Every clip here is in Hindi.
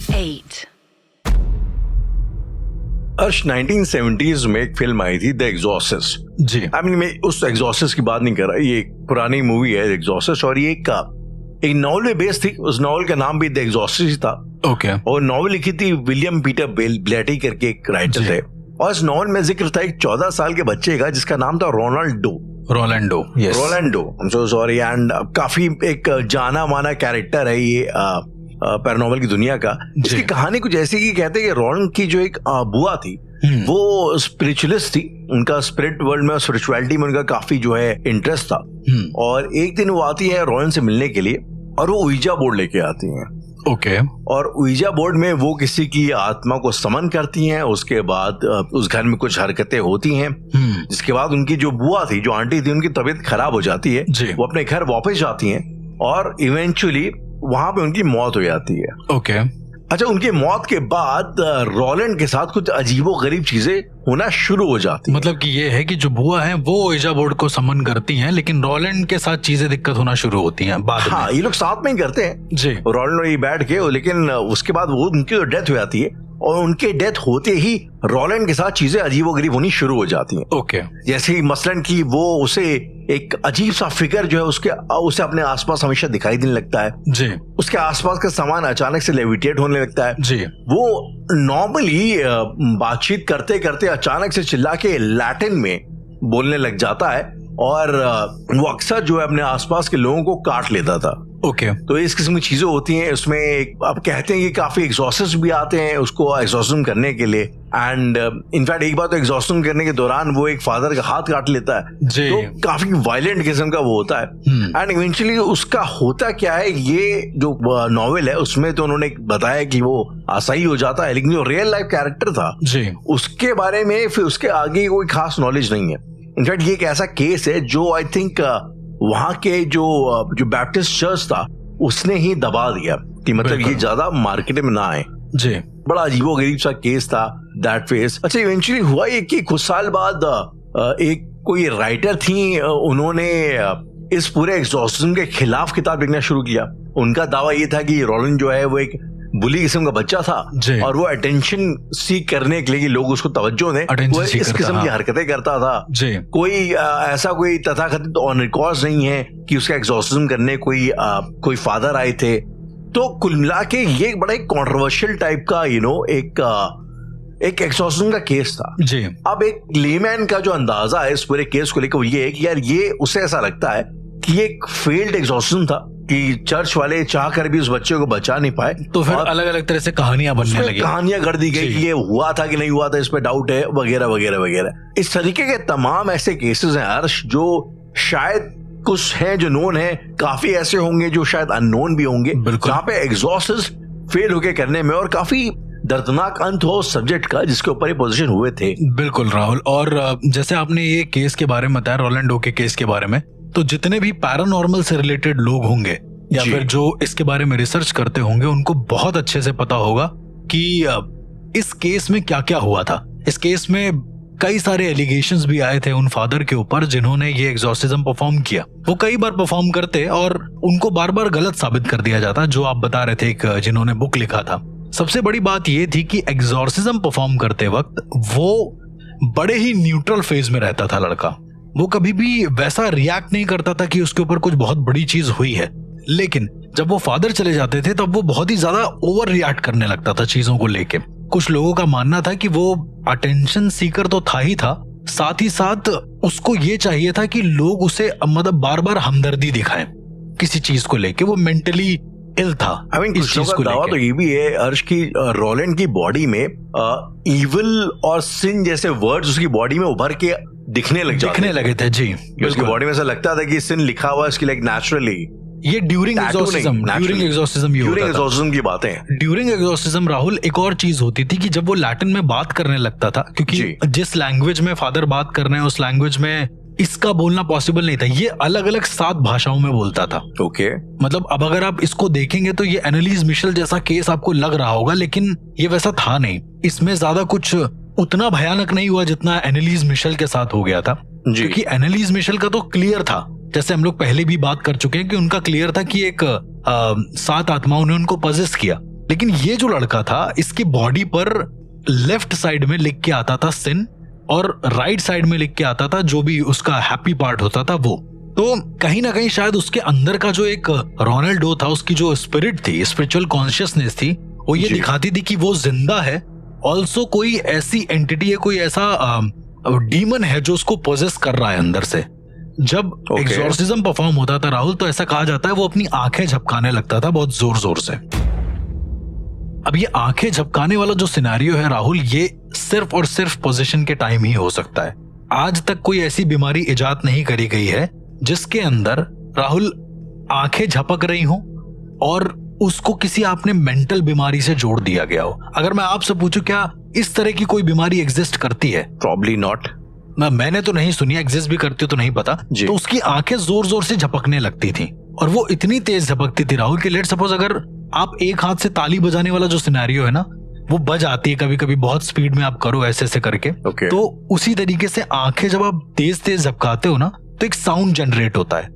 8. अर्श 1970s में एक फिल्म आई थी द एग्जॉर्सिस्ट। जी मैं उस एग्जॉर्सिस्ट की बात नहीं कर रहा, ये एक पुरानी मूवी है एग्जॉर्सिस्ट, और ये एक नॉवल में बेस्ड थी। उस नॉवल का नाम भी द एग्जॉर्सिस्ट था। ओके। और नॉवल लिखी थी विलियम पीटर ब्लेटी करके एक राइटर थे, और इस नॉवल में जिक्र था एक 14 साल के बच्चे का जिसका नाम था रोनाल्डो। सॉरी। एंड काफी एक जाना माना कैरेक्टर है ये पैरानॉर्मल की दुनिया का। इसकी कहानी कुछ ऐसी की कहते हैं कि रोनाल्ड की जो एक बुआ थी वो स्पिरिचुअलिस्ट थी। उनका स्पिरिट वर्ल्ड में और स्पिरिचुअलिटी में उनका काफी जो है इंटरेस्ट था। और एक दिन वो आती है रोनाल्ड से मिलने के लिए, और वो ouija बोर्ड लेके आती हैं। ओके। और ouija बोर्ड में वो किसी की आत्मा को समन करती हैं। उसके बाद उस घर में कुछ हरकतें होती हैं, जिसके बाद उनकी जो बुआ थी, जो आंटी थी, उनकी तबीयत खराब हो जाती है। वो अपने घर वापस जाती हैं और इवेंचुअली वहां पे उनकी मौत हो जाती है। ओके। अच्छा, उनकी मौत के बाद रोलैंड के साथ कुछ अजीबोगरीब चीजें होना शुरू हो जाती हैं। मतलब कि ये है कि जो बुआ है वो ouija बोर्ड को समन करती हैं, लेकिन रोलैंड के साथ चीजें दिक्कत होना शुरू होती हैं बाद में। हाँ, ये लोग साथ में ही करते हैं जी। रोलैंड और ये बैठ के, लेकिन उसके बाद वो उनकी तो डेथ हो जाती है, और उनके डेथ होते ही रोलैंड के साथ चीजें अजीबोगरीब होनी शुरू हो जाती हैं। ओके। जैसे कि मसलन कि वो उसे एक अजीब सा फिगर जो है उसे अपने आसपास हमेशा दिखाई देने लगता है। जी। उसके आसपास का सामान अचानक से लेविटेट होने लगता है। जी। वो नॉर्मली बातचीत करते करते अचानक से चिल्ला के लैटिन में बोलने लग जाता है, और वो अक्सर जो है अपने आसपास के लोगों को काट लेता था। ओके। तो इस किस्म की चीजें होती हैं उसमें। अब कहते हैं कि काफी एग्जॉर्सिस्ट भी आते हैं उसको एग्जॉर्सिज्म करने के लिए। एंड इनफैक्ट एक बार तो एग्जॉर्सिज्म करने के दौरान वो एक फादर का हाथ काट लेता है। जी। तो काफी वायलेंट किस्म का वो होता है। एंड इवेंचुअली उसका होता क्या है, ये जो नॉवेल है उसमें तो उन्होंने बताया कि वो आसाई हो जाता है, लेकिन जो रियल लाइफ कैरेक्टर था जी, उसके बारे में फिर उसके आगे कोई खास नॉलेज नहीं है। इनफैक्ट ये एक ऐसा केस है जो आई थिंक वहां के जो बैप्टिस्ट चर्च था उसने ही दबा दिया कि मतलब ये ज्यादा मार्केट में ना आए। जी। बड़ा अजीबोगरीब सा केस था दैट फेस। अच्छा, इवेंचुअली हुआ ये कि कुछ साल बाद एक कोई राइटर थी, उन्होंने इस पूरे एग्जॉर्सिज्म के खिलाफ किताब लिखना शुरू किया। उनका दावा ये था कि रोलैंड जो है वो एक बुली किस्म का बच्चा था, और वो अटेंशन सीख करने के लिए कि लोग उसको तवज्जो दें, वो इस किस्म की हरकतें करता था। कोई ऐसा कोई तथाकथित ऑन रिकॉर्ड नहीं है कि उसका एग्जॉर्सिज्म करने कोई फादर आए थे। तो कुल मिला के ये बड़ा एक कॉन्ट्रोवर्शियल टाइप का एक एग्जॉर्सिज्म का केस था। जी। अब एक लेमैन का जो अंदाजा है इस पूरे केस को लेकर वो ये है कि यार ये उसे ऐसा लगता है कि ये एक फेल्ड एग्जॉर्सिज्म था, कि चर्च वाले चाह कर भी उस बच्चे को बचा नहीं पाए। तो फिर अलग अलग तरह से कहानियां बनने लगी, कहानियां कर दी गई कि ये हुआ था कि नहीं हुआ था, इस पे डाउट है, वगैरह वगैरह वगैरह। इस तरीके के तमाम ऐसे केसेस हैं हर्ष, जो शायद कुछ हैं जो नोन है, काफी ऐसे होंगे जो शायद अननोन भी होंगे, जहाँ पे एग्जॉर्सिस्ट फेल होके करने में, और काफी दर्दनाक अंत हो उस सब्जेक्ट का जिसके ऊपर ये पोजीशन हुए थे। बिल्कुल राहुल, और जैसे आपने ये केस के बारे में बताया, रोलैंडो के केस के बारे में, तो जितने भी पैरानॉर्मल से रिलेटेड लोग होंगे या फिर जो इसके बारे में रिसर्च करते होंगे, उनको बहुत अच्छे से पता होगा कि इस केस में क्या क्या हुआ था। इस केस में कई सारे एलिगेशंस भी आए थे उन फादर के ऊपर जिन्होंने ये एग्जॉर्सिज्म परफॉर्म किया। वो कई बार परफॉर्म करते और उनको बार बार गलत साबित कर दिया जाता, जो आप बता रहे थे, एक जिन्होंने बुक लिखा था। सबसे बड़ी बात ये थी कि एग्जॉर्सिज्म परफॉर्म करते वक्त वो बड़े ही न्यूट्रल फेज में रहता था लड़का। वो कभी भी वैसा रिएक्ट नहीं करता था कि उसके ऊपर कुछ बहुत बड़ी चीज हुई है, लेकिन जब वो फादर चले जाते थे तब वो बहुत ही ज्यादा ओवर रिएक्ट करने लगता था चीजों को लेके। कुछ लोगों का मानना था कि वो अटेंशन सीकर तो था ही था, साथ ही साथ उसको ये चाहिए था कि लोग उसे मतलब बार बार हमदर्दी दिखाएं किसी चीज को लेके। वो मेंटली इल था। इस चीज को दावा तो ये भी है अर्श की रोलैंड की बॉडी में इविल और सिन जैसे वर्ड्स उसकी बॉडी में उभर के दिखने लगे थे। जी। उसकी बॉडी में ऐसा लगता था कि सिन लिखा हुआ है उसकी, लाइक नेचुरली। ये ड्यूरिंग एग्जॉर्सिज्म की बातें हैं। ड्यूरिंग एग्जॉर्सिज्म राहुल, एक और चीज होती थी कि जब वो लैटिन में बात करने लगता था, क्योंकि जिस लैंग्वेज में फादर बात कर रहे हैं उस लैंग्वेज में इसका बोलना पॉसिबल नहीं था। ये अलग अलग 7 भाषाओं में बोलता था। ओके। मतलब अब अगर आप इसको देखेंगे तो ये एनालिस मिशेल जैसा केस आपको लग रहा होगा, लेकिन ये वैसा था नहीं। इसमें ज्यादा कुछ उतना भयानक नहीं हुआ जितना एनालिस मिशेल के साथ हो गया था, क्योंकि एनालिस मिशेल का तो क्लियर था, जैसे हम लोग पहले भी बात कर चुके हैं कि उनका क्लियर था कि एक 7 आत्माओं ने उनको पजेस किया। लेकिन ये जो लड़का था, इसकी बॉडी पर लेफ्ट साइड में लिख के आता था सिन और राइट साइड में लिख के आता था जो भी उसका हैप्पी पार्ट होता था वो। तो कहीं ना कहीं शायद उसके अंदर का जो एक रोनाल्डो था, उसकी जो स्पिरिट थी, स्पिरिचुअल कॉन्शियसनेस थी, वो ये दिखाती थी कि वो जिंदा है। ऑल्सो कोई ऐसी एंटिटी है, कोई ऐसा डीमन है जो उसको पोजेस कर रहा है अंदर से। जब एक्सॉर्सिज्म परफॉर्म होता था राहुल, तो ऐसा कहा जाता है वो अपनी आंखें झपकाने लगता था बहुत जोर जोर से। अब ये आंखें झपकाने वाला जो सिनेरियो है राहुल, ये सिर्फ और सिर्फ पोजीशन के टाइम ही हो सकता है। आज तक कोई ऐसी बीमारी इजाद नहीं करी गई है जिसके अंदर राहुल आंखें झपक रही हो और उसको किसी आपने मेंटल बीमारी से जोड़ दिया गया हो। अगर मैं आपसे पूछूं क्या इस तरह की कोई बीमारी एग्जिस्ट करती है? Probably not. मैंने तो नहीं सुनी, एग्जिस्ट भी करती हो तो नहीं पता। तो उसकी आंखें जोर जोर से झपकने लगती थी और वो इतनी तेज झपकती थी राहुल कि लेट सपोज अगर आप एक हाथ से ताली बजाने वाला जो सिनेरियो है ना, वो बज आती है कभी कभी बहुत स्पीड में, आप करो ऐसे ऐसे करके। तो उसी तरीके से आंखें जब आप तेज तेज झपकाते हो ना, तो एक साउंड जनरेट होता है,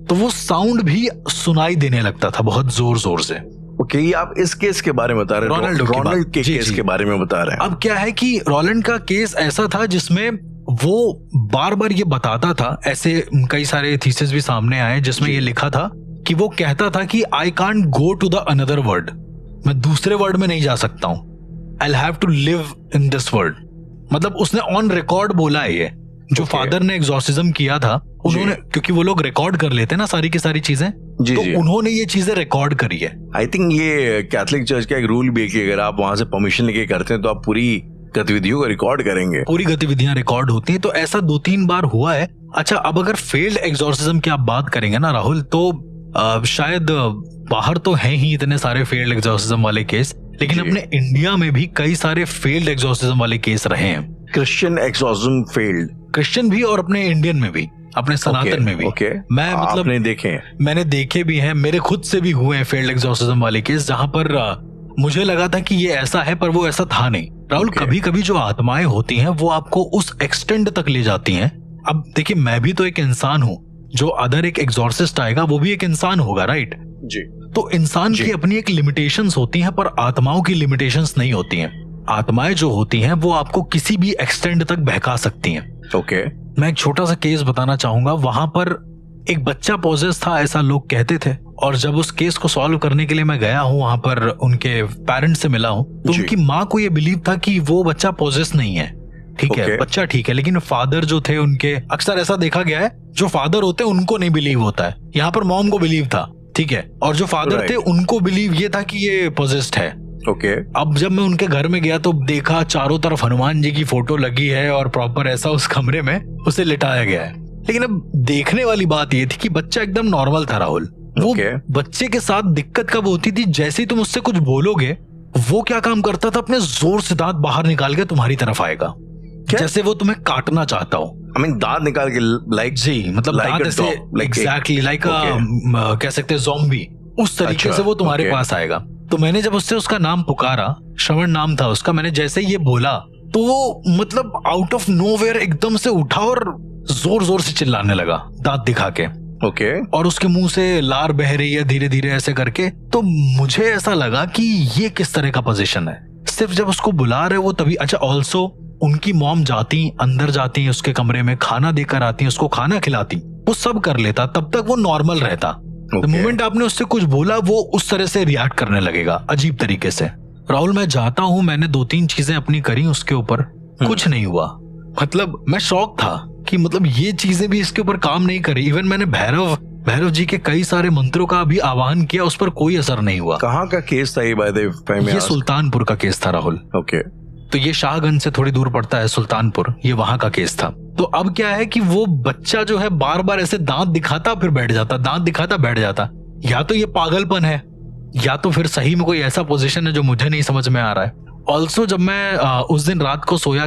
तो वो साउंड भी सुनाई देने लगता था बहुत जोर जोर से। ओके, ये आप इस केस के बारे में बता रहे हैं, रोनाल्ड के केस के बारे में बता रहे हैं। अब क्या है कि रोलैंड का केस ऐसा था जिसमें वो बार बार ये बताता था, ऐसे कई सारे थीसिस भी सामने आए जिसमें ये लिखा था कि वो कहता था कि I can't go to the another world, मैं दूसरे वर्ल्ड में नहीं जा सकता हूं, I will have to live in this world. मतलब उसने ऑन रिकॉर्ड बोला है ये, जो फादर ने एग्जॉर्सिज्म किया था उन्होंने, क्योंकि वो लोग रिकॉर्ड कर लेते हैं ना सारी की सारी चीजें, तो उन्होंने ये चीजें रिकॉर्ड करी है। आई थिंक ये कैथोलिक चर्च का एक रूल भी है कि अगर आप वहां से परमिशन लेके करते हैं तो आप पूरी गतिविधियों को रिकॉर्ड करेंगे, पूरी गतिविधियां रिकॉर्ड होती हैं। तो ऐसा 2-3 बार हुआ है। अच्छा, अब अगर फेल्ड एग्जॉर्सिज्म की आप बात करेंगे ना राहुल, तो शायद बाहर तो हैं ही इतने सारे फेल्ड एग्जॉर्सिज्म वाले केस, लेकिन अपने इंडिया में भी कई सारे फेल्ड एग्जॉर्सिज्म वाले केस रहे हैं। क्रिश्चियन एग्जॉर्सिज्म फेल्ड, क्रिश्चियन भी और अपने इंडियन में भी, अपने सनातन में भी। मैं मतलब आपने देखे हैं? मैंने देखे भी हैं, मेरे खुद से भी हुए हैं फेल्ड एग्जॉर्सिज्म वाले केस, जहां पर मुझे लगा था कि ये ऐसा है पर वो ऐसा था नहीं। राहुल, कभी कभी जो आत्माएं होती हैं वो आपको उस एक्सटेंड तक ले जाती हैं। अब देखिए, मैं भी तो एक इंसान हूँ, जो अदर एक एग्जॉर्सिस्ट आएगा वो भी एक इंसान होगा, राइट जी। तो इंसान की अपनी एक लिमिटेशंस होती हैं, पर आत्माओं की लिमिटेशंस नहीं होती हैं। आत्माएं जो होती हैं वो आपको किसी भी एक्सटेंड तक बहका सकती हैं। ओके, मैं एक छोटा सा केस बताना चाहूंगा। वहां पर एक बच्चा पॉजेस था, ऐसा लोग कहते थे, और जब उस केस को सॉल्व करने के लिए मैं गया हूँ, वहां पर उनके पेरेंट्स से मिला हूँ, तो उनकी माँ को ये बिलीव था कि वो बच्चा पॉजेस नहीं है। ठीक है, बच्चा ठीक है, लेकिन फादर जो थे उनके, अक्सर ऐसा देखा गया है जो फादर होते हैं उनको नहीं बिलीव होता है। यहाँ पर मॉम को बिलीव था, ठीक है, और जो फादर थे उनको बिलीव ये था कि ये पॉजेस्ड है। ओके, अब जब मैं उनके घर में गया तो देखा चारों तरफ हनुमान जी की फोटो लगी है और प्रॉपर ऐसा उस कमरे में उसे लिटाया गया है। लेकिन अब देखने वाली बात ये थी कि बच्चा एकदम नॉर्मल था राहुल। वो बच्चे के साथ दिक्कत कब होती थी, जैसे ही तुम उससे कुछ बोलोगे वो क्या काम करता था, अपने जोर से दांत बाहर निकाल के तुम्हारी तरफ आएगा, जैसे वो तुम्हें काटना चाहता हो। I mean, दांत निकाल के, लाइक जी, मतलब दांत ऐसे एग्जैक्टली लाइक कह सकते हैं ज़ॉम्बी, उस तरीके से वो तुम्हारे पास आएगा। तो मैंने जब उससे उसका नाम पुकारा, श्रवण नाम था उसका, मैंने जैसे ही ये बोला तो वो मतलब आउट ऑफ नोवेयर एकदम से उठा और जोर जोर से चिल्लाने लगा दांत दिखा के। ओके, और उसके मुंह से लार बह रही है धीरे धीरे ऐसे करके। तो मुझे ऐसा लगा कि ये किस तरह का पोजीशन है। सिर्फ जब उसको बुला रहे वो तभी। अच्छा, ऑल्सो उनकी मॉम जाती, अंदर जाती उसके कमरे में, खाना देकर आती, उसको खाना खिलाती, वो सब कर लेता, तब तक वो नॉर्मल रहता। द मोमेंट आपने उससे कुछ बोला वो उस तरह से रिएक्ट करने लगेगा अजीब तरीके से। राहुल, मैं जाता हूँ, मैंने 2-3 चीजें अपनी करी उसके ऊपर, कुछ नहीं हुआ। मतलब मैं शॉक था कि मतलब ये चीजें भी इसके ऊपर काम नहीं करी। इवन मैंने भैरव जी के कई सारे मंत्रों का भी आह्वान किया, उस पर कोई असर नहीं हुआ। कहाँ का केस था ये? बाय द वे, ये सुल्तानपुर का केस था राहुल। ओके, तो ये शाहगंज से थोड़ी दूर पड़ता है सुल्तानपुर, ये वहां का केस था। तो अब क्या है कि वो बच्चा जो है बार बार ऐसे दांत दिखाता फिर बैठ जाता, दांत दिखाता बैठ जाता। या तो ये पागलपन है या तो फिर सही में कोई ऐसा पोजीशन है जो मुझे नहीं समझ में आ रहा है। ऑल्सो जब मैं उस दिन रात को सोया